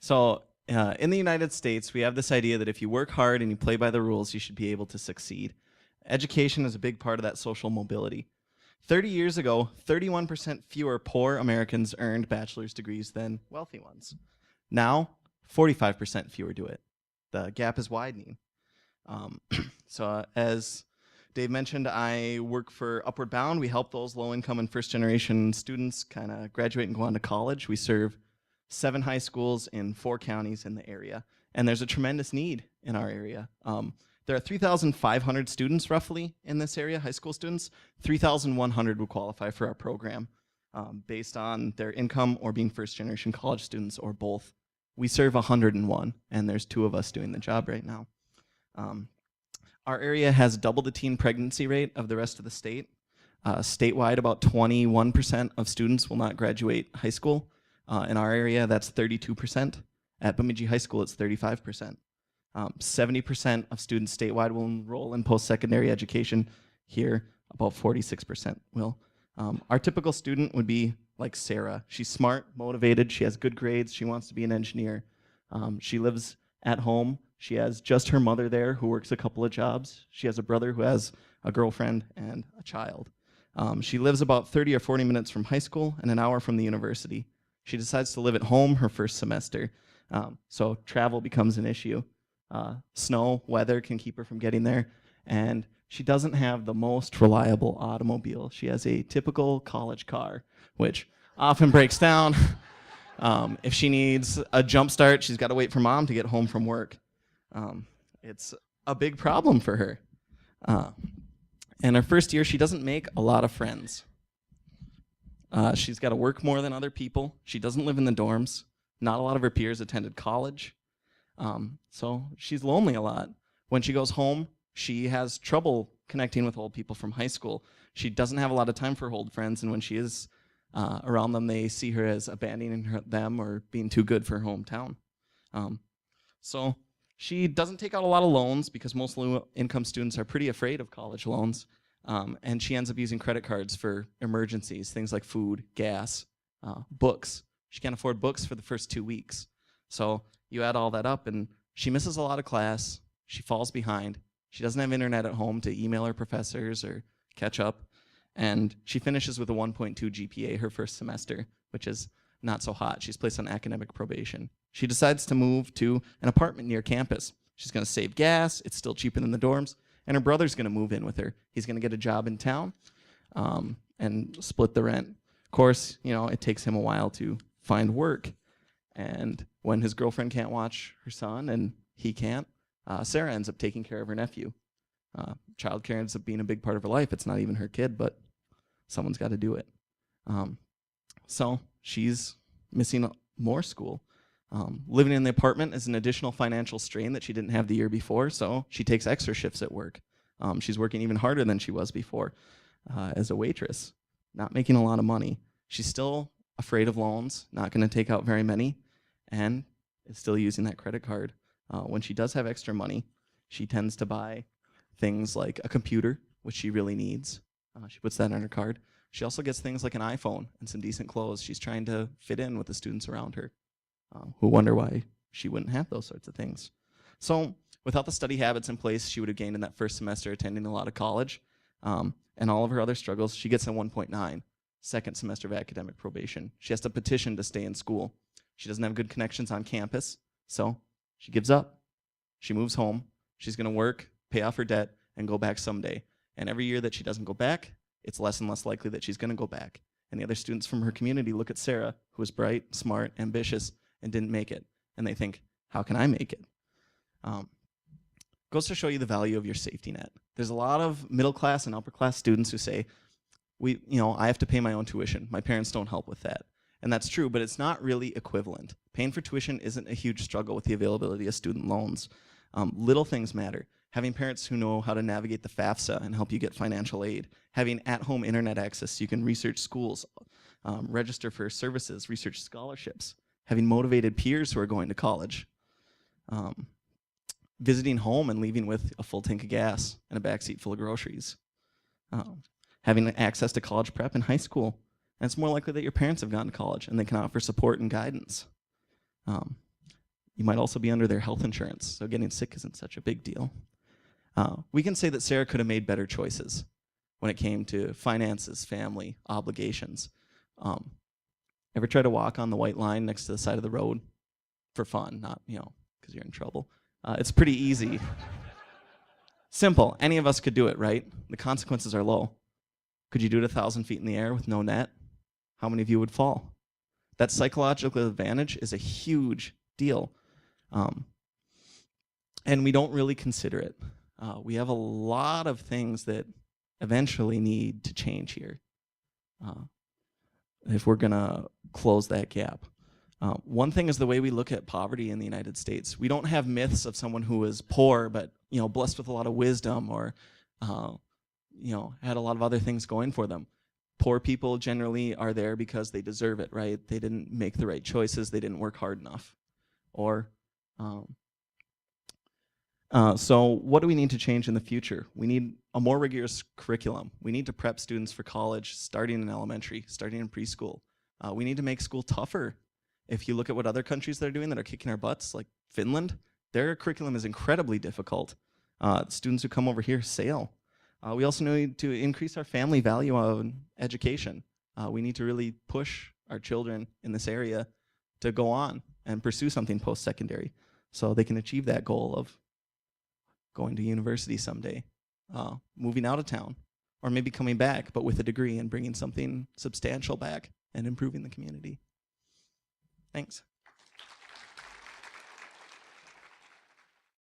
In the United States, we have this idea that if you work hard and you play by the rules, you should be able to succeed. Education is a big part of that social mobility. 30 years ago, 31% fewer poor Americans earned bachelor's degrees than wealthy ones. Now, 45% fewer do it. The gap is widening. As Dave mentioned, I work for Upward Bound. We help those low-income and first-generation students kind of graduate and go on to college. We serve 7 high schools in 4 counties in the area, and there's a tremendous need in our area. There are 3,500 students roughly in this area, high school students. 3,100 would qualify for our program based on their income or being first-generation college students or both. We serve 101, and there's 2 of us doing the job right now. Our area has double the teen pregnancy rate of the rest of the state. Statewide, about 21% of students will not graduate high school. In our area, that's 32%. At Bemidji High School, it's 35%. 70% of students statewide will enroll in post-secondary education. Here, about 46% will. Our typical student would be like Sarah. She's smart, motivated, she has good grades, she wants to be an engineer. She lives at home. She has just her mother there who works a couple of jobs. She has a brother who has a girlfriend and a child. She lives about 30 or 40 minutes from high school and an hour from the university. She decides to live at home her first semester, so travel becomes an issue. Snow, weather can keep her from getting there, and she doesn't have the most reliable automobile. She has a typical college car, which often breaks down. If she needs a jump start, she's got to wait for mom to get home from work. It's a big problem for her. In her first year, she doesn't make a lot of friends. She's got to work more than other people. She doesn't live in the dorms. Not a lot of her peers attended college. So she's lonely a lot. When she goes home, she has trouble connecting with old people from high school. She doesn't have a lot of time for old friends, and when she is around them, they see her as abandoning them or being too good for her hometown. So she doesn't take out a lot of loans because most low-income students are pretty afraid of college loans. And she ends up using credit cards for emergencies, things like food, gas, books. She can't afford books for the first 2 weeks. So you add all that up, and she misses a lot of class. She falls behind. She doesn't have internet at home to email her professors or catch up. And she finishes with a 1.2 GPA her first semester, which is not so hot. She's placed on academic probation. She decides to move to an apartment near campus. She's going to save gas. It's still cheaper than the dorms. And her brother's going to move in with her. He's going to get a job in town and split the rent. Of course, it takes him a while to find work. And when his girlfriend can't watch her son and he can't, Sarah ends up taking care of her nephew. Childcare ends up being a big part of her life. It's not even her kid, but someone's got to do it. So she's missing more school. Living in the apartment is an additional financial strain that she didn't have the year before, so she takes extra shifts at work. She's working even harder than she was before as a waitress, not making a lot of money. She's still afraid of loans, not going to take out very many, and is still using that credit card. When she does have extra money, she tends to buy things like a computer, which she really needs. She puts that on her card. She also gets things like an iPhone and some decent clothes. She's trying to fit in with the students around her who wonder why she wouldn't have those sorts of things. So without the study habits in place she would have gained in that first semester attending a lot of college and all of her other struggles, she gets a 1.9, second semester of academic probation. She has to petition to stay in school. She doesn't have good connections on campus, so she gives up. She moves home. She's going to work, pay off her debt, and go back someday. And every year that she doesn't go back, it's less and less likely that she's going to go back. And the other students from her community look at Sarah, who is bright, smart, ambitious, and didn't make it. And they think, how can I make it? Goes to show you the value of your safety net. There's a lot of middle class and upper class students who say, I have to pay my own tuition. My parents don't help with that. And that's true, but it's not really equivalent. Paying for tuition isn't a huge struggle with the availability of student loans. Little things matter. Having parents who know how to navigate the FAFSA and help you get financial aid. Having at-home internet access so you can research schools, register for services, research scholarships. Having motivated peers who are going to college. Visiting home and leaving with a full tank of gas and a backseat full of groceries. Having access to college prep in high school. And it's more likely that your parents have gone to college and they can offer support and guidance. You might also be under their health insurance, so getting sick isn't such a big deal. We can say that Sarah could have made better choices when it came to finances, family, obligations. Ever try to walk on the white line next to the side of the road for fun, not, because you're in trouble? It's pretty easy. Simple. Any of us could do it, right? The consequences are low. Could you do it 1,000 feet in the air with no net? How many of you would fall? That psychological advantage is a huge deal. And we don't really consider it. We have a lot of things that eventually need to change here if we're going to close that gap. One thing is the way we look at poverty in the United States. We don't have myths of someone who is poor but blessed with a lot of wisdom or had a lot of other things going for them. Poor people generally are there because they deserve it, right? They didn't make the right choices. They didn't work hard enough. Or so what do we need to change in the future? We need a more rigorous curriculum. We need to prep students for college, starting in elementary, starting in preschool. We need to make school tougher. If you look at what other countries that are doing that are kicking our butts, like Finland, their curriculum is incredibly difficult. Students who come over here sail. We also need to increase our family value on education. We need to really push our children in this area to go on and pursue something post-secondary so they can achieve that goal of going to university someday, moving out of town, or maybe coming back but with a degree and bringing something substantial back and improving the community. Thanks.